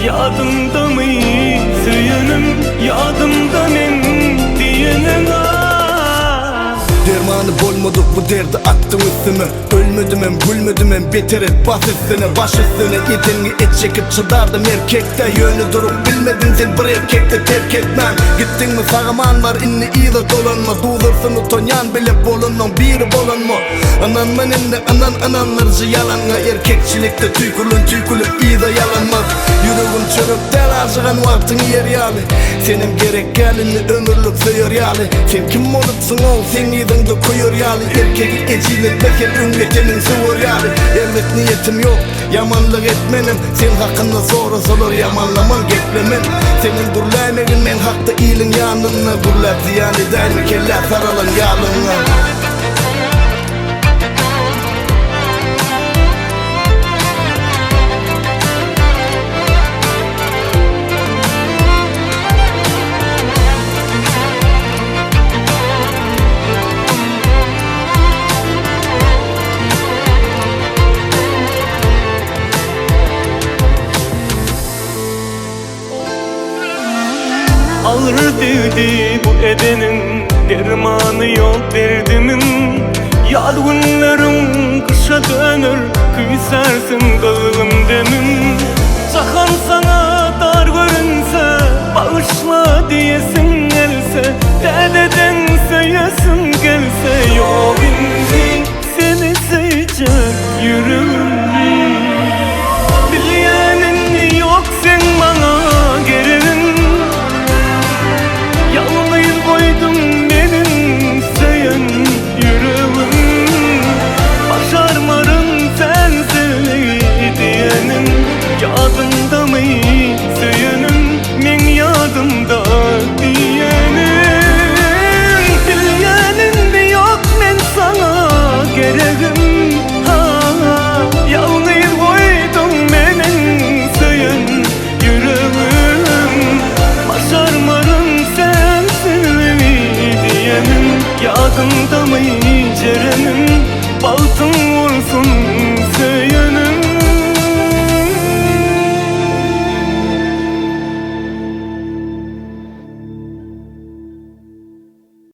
Yadımda mı söyünüm, yadımda men diyenin Dermanı bolmadık bu derdi attım üstüme. Ölmedim hem gülmedim hem beter et bas üstüne. Baş üstüne yetenini et çekip çıdardım erkekte. Yönü durup bilmedin sen bir erkekte terk etmem. Gittin mi sağaman var inni iyi de dolanma. Duyulursun utanyan bile bolunun biri bolanma. Anan meninde ananlarcı yalanla. Erkekçilikte tüykülüp iyi de yalanmaz. Yüreğin çörüp del aşıgan vaktin yer yali. Senin gerek gelini ömürlük söyür yali. Sen kim olupsun ol sen iyiden de koyur yali. Erkeki eciletmeken ümmetenin sıvır yali. Elbet niyetim yok yamanlık etmenim. Sen hakkında sonra solur yamanlaman geklemen. Senin gurlaymenin men hakta iyilin yanına. Gurlat ziyani daymi kella saralan yalına. Alır dedi bu edenin, dermanı yok derdimin. Yad günlerim kışa dönür, küsersin kılgım demin. Çakan